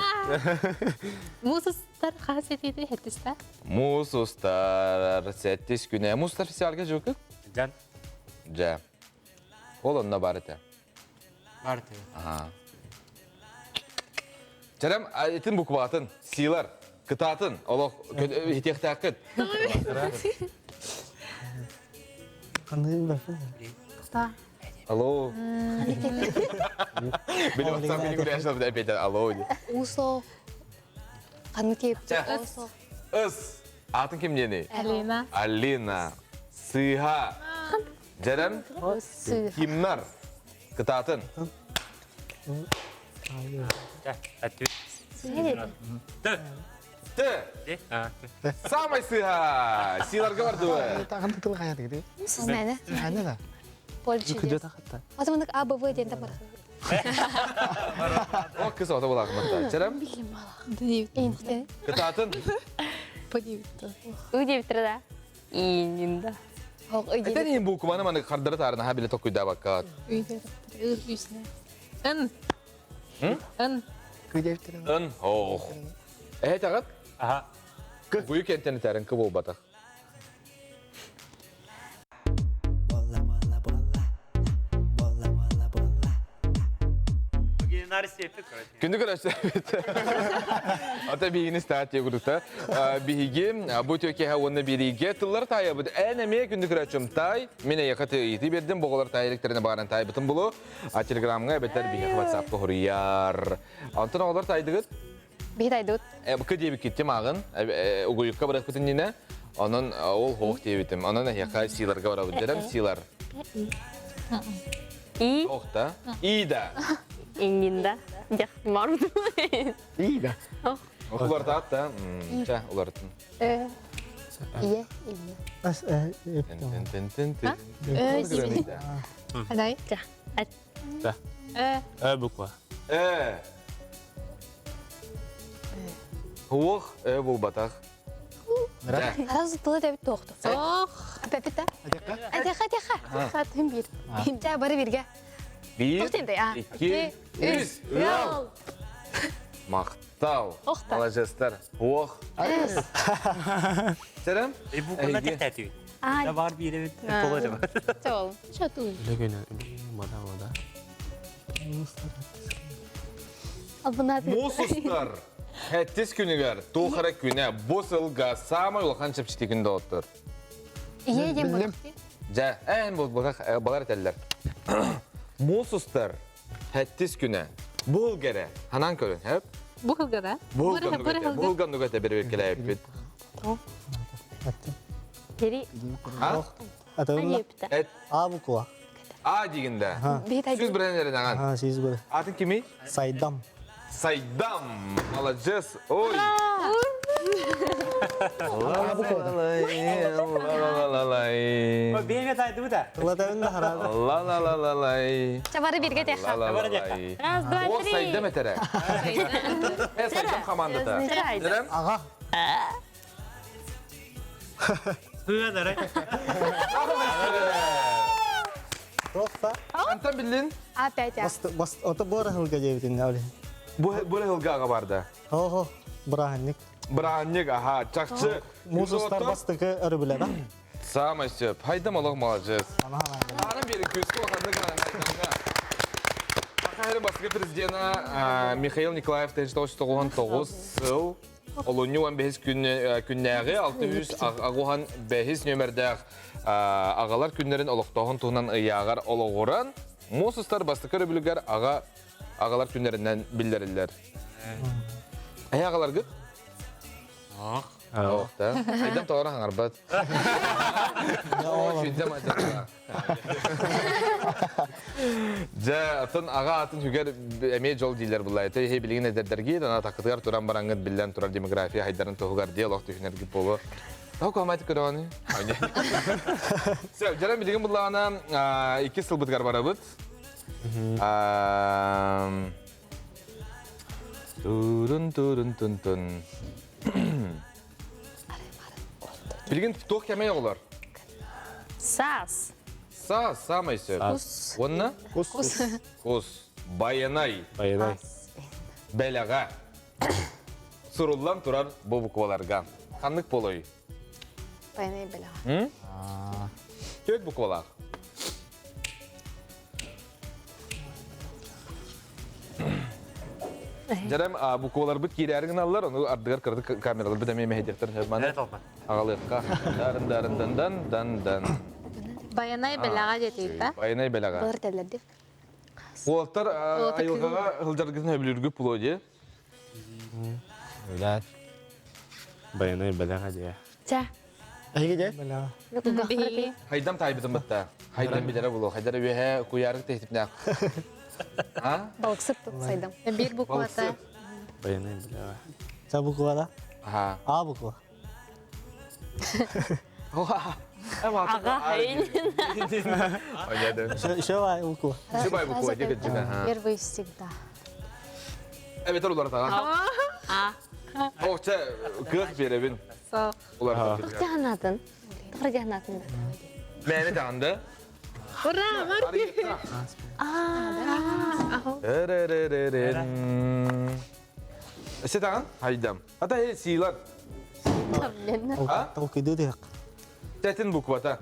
Musuzlar xasiyeti hettista. Musustar, settis güne. Musustar festivalga joku? Can. Ja. Olonna barete. Var tabii. Aha. Canım, etin bu kubatın, silar, kıtatın, Allah ihtiyaç takıt. Kanı bakın. Alo. Benim WhatsApp beni buraya açtı bir de alo diye. Uso. Kan kip. Cah. Uso. Is. Atın kim yeni? Alina. Alina. Sıha. Canım, Usu. kimler? Kıtatın. Gel. Hadi. Tı. De. Ha. Samay sıha. Silarga var duva. Тагын тытыл хаят gitu. Mene. Аны да. Polçu. Күдө тахатта. O zaman abı bu edin tamam. O kız orada bulakmada. Canım, İyi. kıtatın. Удивительно. Ининда. Hok iyi. Eten iyi bu kumanı bana kardırı tarına ha bile tokuyda bakkat. Ön. Ön. Кыдевтер. Ön. Oh. Tağat. Aha. Büyük enteni terin kıbıl batak. Bugün narisi yaptık. Gündük araçlar. Ata bihini start yegurukta. Bihigi bu töke havanı birige tıllar taya bud. Eneme gündük araçım tay. Mine yakatı iti berdim boğular tay elektrine bağıran tay bütün bulu. Telegram'a beter bihi WhatsApp'ta huriyar. Antın oğlar taydıgıt. Bir taydut. Bu kıdiye bir kittim ağın. Uguyukka bırak bütün yine. Onun ol hoğuk diye bitim. Onun yaka silarga var abudlarım. Silar. И Hoğuk da. İyi de. ининда. Яхмар. İyi de. Ular da at da. Çah ular atın. İyi. As Tin tin tin tin. Hadi. Bukva. Hoğuk bul batak. Aras tuğla da bir tohtu. Oh. Pepita. Hadi. Satın bir. Ya bari bir gel. Bir, Tohtayım da ya. iki, üç. Yol. Maktal. Okta. Alacaklar. Hoğuk. Selam. Bu konuda tek tertip. Ay. Ya var bir yere kola da var. Çoğul. Çatı. Legöne. Mada. Abuna Mususlar. Hettis günüger. Tuğharak güne. Bosılga. Samay olkan çapçıtı günde otur. İyi yem Bildim. bakti. Ja, en bu balar eteller. Mususlar. Hettis güne. Bulgare. Hanan körün hep. Bu hılgada. Bulgan nugate bir vekile hep. Geri. Ha? Ataulah. Ayıpta. Et. Abu kuah. A diginde. Bir taydut. Süz birenlerin ağan. Ha siz böyle. Atın kimi? Saydam. Saydam. Alacağız. Oy. Benim yataydı bu da. Kalau tahu dah harap. Çabarı bir gel tekrar. Раз, два, O три. saydam etere. Saydam komandada. Срайда. Nerem? Aga. Hıya da Rofa. Antan bildin? Опять ya. Bas oto borah hulga javitin ya oleh. Bu ne hılga kabarda? Oh berahanik. Branyak aha çakçı. Mususlar bastı ke arı bile da. Sama söp. Haydam Allah malacağız. Ana. Hanım bir küskü vakandı kanka. Akahırı baskı prezidenti Mikhail Nikolaev tecrüde 99 yıl. Olunyu 15 günleri 600 ağuhan 5 nömerde ağalar günlerin oluqtağın tuğunan ıyağar oluğuran. Mususlar bastıkları bülüger ağalar günlerinden bildirirler. Ağalar gıt? Oh, ta. Aydam toora hangarbat. Şündem acaba. Ja, atın ağa atın hüger emeği jol diler bullay. Te he bilgin ederdergi dana takıtgar turan barangıt billen turar demografiya haydarın tohugar diyalog düşüner gibi bolu. Tahu kamat kerani. Sen jalan bilgin bullana 2 sıl bitgar barabıt. Turun. Bilgin toh kemeye olar. Sas. Sa maysa. Onna? Kus. Bayanay. Bayanay. Belaga. Surullan turar bu bukvalarga. Kanlık poloy. Bayanay bela. Köt bukvalar. Jarem bukvalar bit kirergin allar onu ardıgar kırdı kameralar bir de meme hediyetler hermana. Evet olma. Ağalıkka. Dan. Bayanay belaga jetiyta. Bayanay belaga. Bağır derlerdi. Oltar ayılgaga hıljargın hebilürgü puloje. Öyle. Bayanay belaga diye. Ça. Ayı gece. Bihi. Haydam taybitim bitta. Haydam bilere bulu. Haydara vehe kuyarık tehtipne. Ha? Balık sıktı saydım. Bir bukwata. Bayanay belaga. Ça buku ada? Ha. A buku. Aga hayin. Oynadı. Şöyle buku. Şu bay bu kuvveti gıcına. Ha. Bir bu istikta. Evet olar ta. Oh ça gık berevin. So. Ular. Jahanatın. Doğru jahanatın. Mene tandı. Ura, marti. Setan haydam. Hatta he silar. Tahu kidu dia. Tetin bu kuvveta.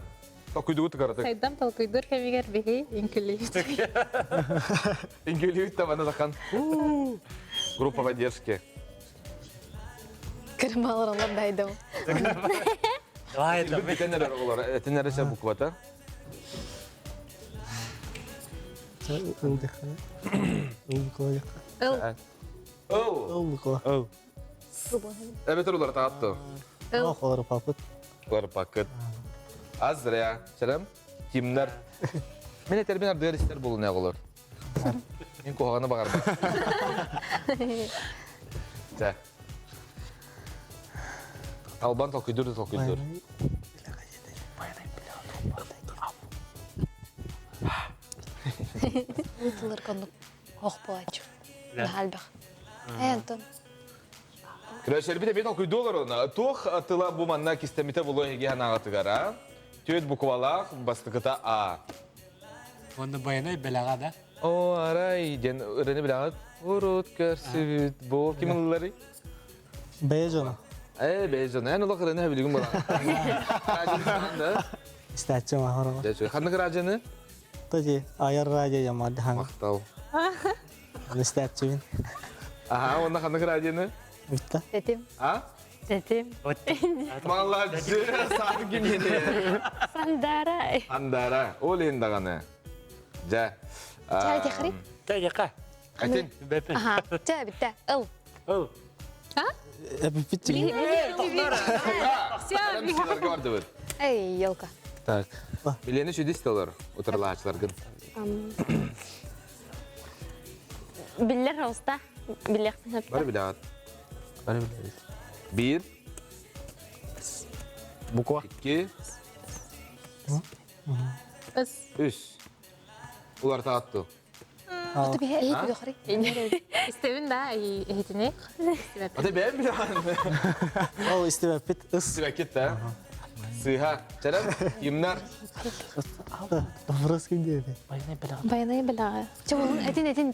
Takuydu tıkarıtık. Saydam talkuydur kemiger bihi inkülü. İngiliz de bana zakan. Группа поддержки. Kırmalar onlar daydım. Vay Bir bitenler olar. Etinler ise bu kuvveta. Ça buku. Buku aja. Oh. Buku. Oh. Evet olar ta attı. Oh, kalau paput. Olar paket. Azdır ya. Selam. Kimler? Mene terbin ardıgar ister bulu ne olur. Men kohana bakar. Ja. Alban tokuydur. Uytular konduk. Hoş boğaçı. Halbak. Anton. Kreşer bir de ben okuydu olur ona. Toh atıla bu manna kistemite bulu hegi hanagatı Tüyet bu kovalak bastıkıta A. Onda bayanay belaga da. O aray den öğreni bilagat. Urut körsüt bu kiminleri? Bejo. Bejon. En ulak öğreni hebiligim bula. Rajin Istacu mah orang. da. Kandık rajanı? Tuh sih, ayar aja yang madang. Maktav. Istacuin. Aha onda kandık rajanı? Bisa. Dedim. Ha? Dedim. Vallahi sanki yeni. Sandara. Andara. Olin dagane. Ja. Çay tekri. Tayaka. Atin. Bepen. Aha. Çay bitti. Al. Oh. Pipit sih. Selam sizler gördü. Ey yolka. Tak. Bileni şu distolar. Oturla açlargın. Biller hosta. Biller hep. Var bilat. Bana biliriz. 1, Buku. 2, Is. 3. Ular ta attı. Orta bir iyi bir yukarı. İstevin da ehtini. Hadi ben bilan. Oh, istilah pit. Is. Sürekit de. Sıha. Selam. Kimler? Terus gitu. Bayanay bela. Çabuk etin.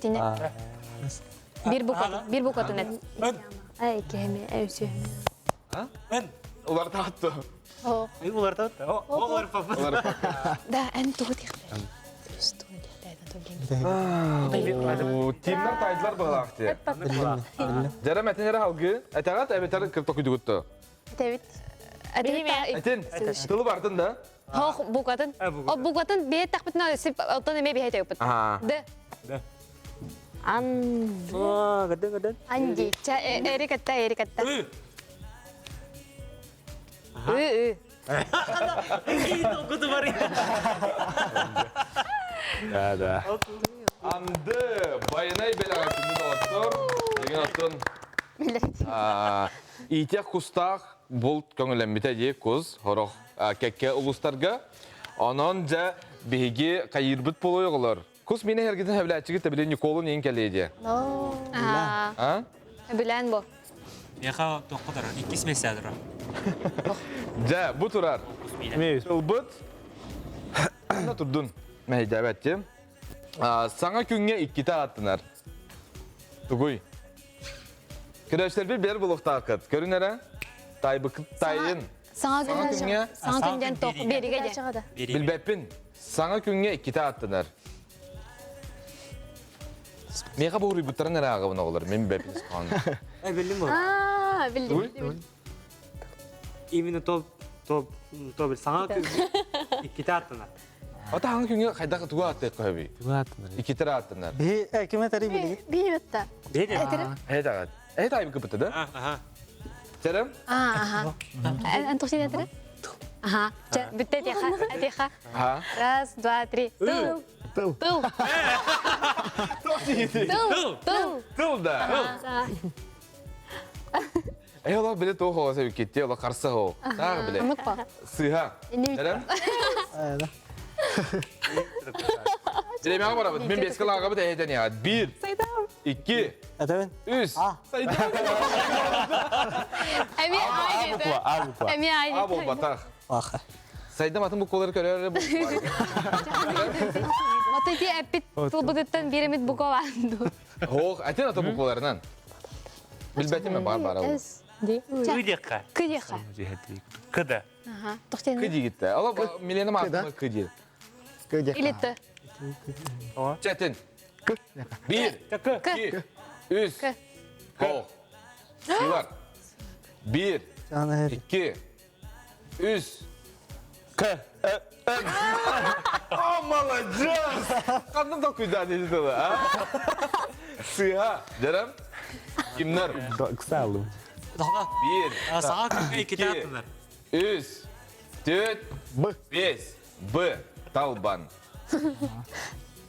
Bir bu katın et. Ay kemi evsü. Ular ta attı. Oh. Ay ular ta. Oh, ular papa. Ular Da en tuğut yıklı. Üstü Timler taydılar bağlaktı. Cerem etin yere halgı. Etegat ebeter 49 guttu. Evet. Etin. Tılı vardın da. Hoş bu katın. O bu katın bir takbitna sip otan eme bir hete yapıt. Aha. De. An. Oh, gede. Anji. Eri katta. Okudu var ya. Да. Andı bayınay belaga күнді оттор. Деген оттон. Итек кустақ бұл көңілембіте дейік көз. Хорох кәкке ұлыстарға. Онон жа бейге қайырбыт болуы олар. Кус мені әргетін әвләтчігі тәбілі Николын ең кәлейді. Білән бұл. Яха тоқыдар. 2 месяцтер. Жа, бұ тұрар. Ұлбыт. Ана тұрдың. Мәйдәбәтті. Саңа күнге 2 аттынар. Тұғый. Көрәштер бір бұлықта ақыт. Көрін әрі? Тайбықыт тайын. Саңа күнден тоқ беріге де. Білбәппін. Саңа күнге 2 аттынар. Меға бұл рүйбіттарын әрі ағыбын оғылыр. Мен бәппін сұқаңын. Білдім бұл. Білдім. Именно топ саңа күнге 2 аттынар. Ата аңа күнге қайдағы тұға аттық қойбей? 2 аттынар. Кеме тәрі білігі? Бейбітті. Бейді. Әйдағат. Әйд айбы көпітті да? Сәрім? Ән тұқсен әтірі? Бүтті әтеқа. Раз, два, три. Тыл. Тыл. Тыл. Тыл да. Ола біле тоғы оғаса өкетте, ола қарсы оғы. Тағы біле. Ұмытпа. Сыға. Сәрім? Dilemağa var abi. Ben beskal ağabey de heden ya. 1, 2, Әтәбін? 3. Saydım. Әме айдеді. Әме айдеді. Abi ol batak. Аха. Saydım atın bu kolları körere bu. Отойди әппет тұлбыдыттан беремет бұқаланды. Hoğ, atın atın bu kollarından. Bilbetim mi бар ау. Күдеқа. Күдеқа. Күді. Тұқтен. Kıdi gitti. Allah milenim atma kıdi. Илетті. Çetin. 1, 2, 3. Hoğ. Sıvar. 1, Жаны әр. 2, 3. Молодец! Kandım da kuyda dedi de ha. Sıha. Canım. Kimler? Kısa aldım. 1, Саңа күнге 2 аттынар. 3, 4, 5. B. Talban.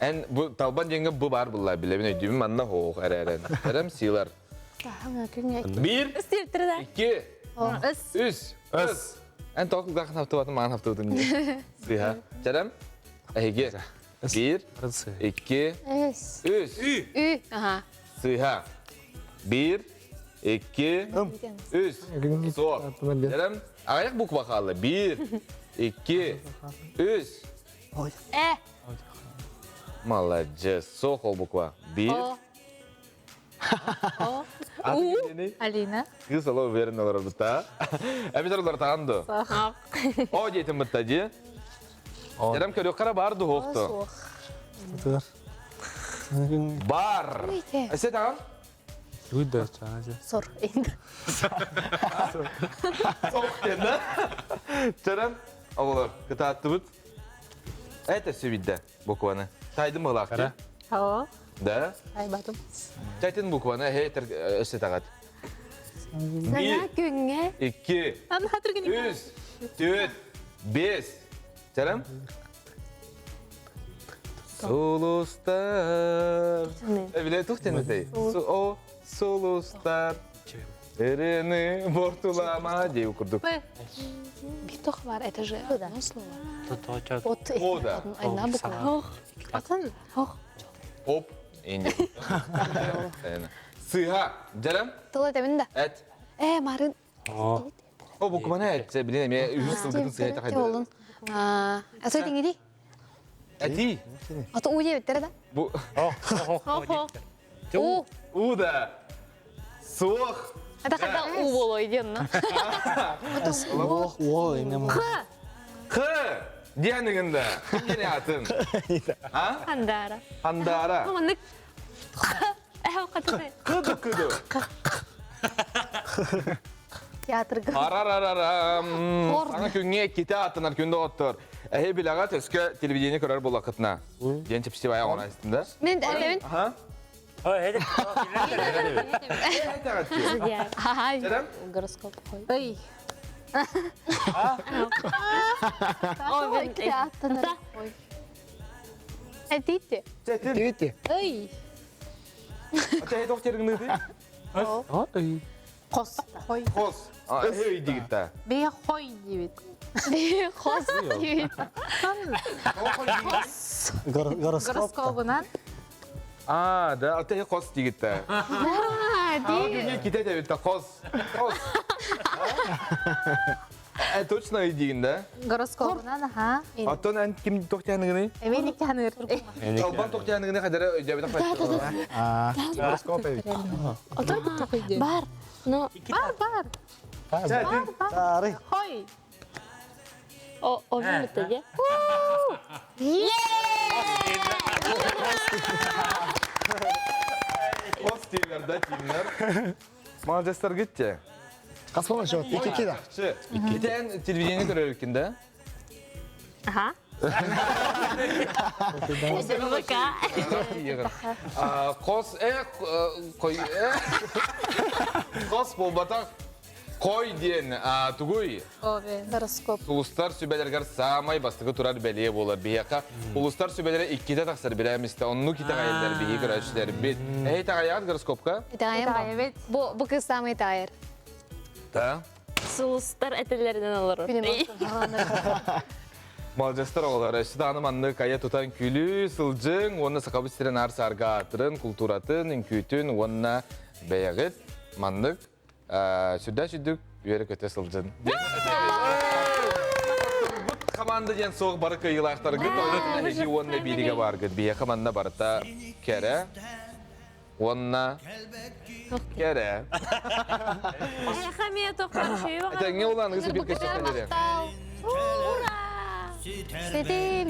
En bu Talban jenge bu var bulla bile bine düğüm anna hoğ ereren. Erem silar. 1, 2, 3. Üs. En toklu da hafta batın man hafta batın. Sıha. Canım. Ege. 1, 2, 3. Ü. Aha. Sıha. 1, 2, 3. Sok. Canım. Ayak buk bakalı. 1, 2, 3. Молодец. Sok ol bukva. 1. Алина. Kız alo verin olur butta. Abi taraflar tanıdı. O jetim butta diye. Dedim ki kara bardı hoqtu. Тұтығар. Саңа күнге. Bar. Ese tamam. Uydu çanaca. Сор. Енді. Sok dedi. Canım. Oğlum kıta attı bud. Это все видно буквально. Тайдым ылак. О, Да? айбатым. Тайтын буквально хейтер ese tagat. Саңа күнге. 2, Аны хатыргын 3, 4, 5. Canım. Solustar. Bile tuhtene dey. O solustar. Erini bortulama diye okurduk. Bir тоқ var этаже. Одно слово. Тұточақ. От. O da. Одна буква. Атын. Hop. İndi. Sıha. Canım. Тыл әтемін да. Et. Марын. O bu kumana et. Bilene mi? Yüz sındıkın sıhhate kaydı. Олын. Асой теңгеди. Eti. Аты у дебеттер да. Bu. У. U da. Soğuk. Ата қайда у болой дейін. О, еңем. Hı. Diyanыңында. Yine atın. Ha? Хандара. Handara. Маманык. Қатысы. Kıdı. Театрға. Ararararam. Sana künge kite attılar künde otur. Ehe bilaga töskü televizyonu körer bu vakitna. Diyen çepişti bayağı ona istimde. Мен әтемін. Aha. Hadi. Ай. Canım. Гороскоп қой. Ой. О, мен Аттанар. Әдейте. Түйте. Ой. Ата докторың неді? Ой. Қос. Хой. Қос. Өй дегітті. Бе хой дейбет. Хос дейбет. Гороскоп. Гороскобынан. Да, ата қос дегітті. Күнге кете дәбетті, қос. Қос. Точно үй дегінді. Гороскобынан, аха. Аттан ән кім тоқтияңыны? Эмен икәнер. Албан тоқтияңыны қадары өйдәбетік бәтті. Гороскоп эбит. бар. Но, Бар. Сары. Хой. о мен бітті. Қос деймер, да, деймер. Молодецтар кетті. Қасмана жауап. Екі да. Кетен телевидение көрер екен, да? Аха. Қос, қос болбатақ қой ден түгөй. Гороскоп. Улустар сүбелергер самай бастығы турар бәлие болар бияқа. Улустар сүбелері иккеде тақсыр білеместі. Онну ките ғайылдар бейі көрәшілер бет. Әй тағаяғыз гороскопқа? Итайым. Бу кыз самый тайыр. Да. Сұлыстар әтелерден алыр. Молодецтар оғалар. Әшті аным анны кая тұтан күлі, сылжың, оны сақабы сірен арсы арға атырын, культуратын, үнкүтін, онына бәйәғыт, мандық, сүрді-сүрдік, үйері көте сылжың. Команда ден соғы бары күйілақтар күт, ойнатын әжі онына бейдіге бар күт. Бейе команда барыта кәрі, онына кәрі. Аяқа мен тоқтар шүйі баға. Әтәңе олан ғысы бір кәсіп кәдері. Сетим.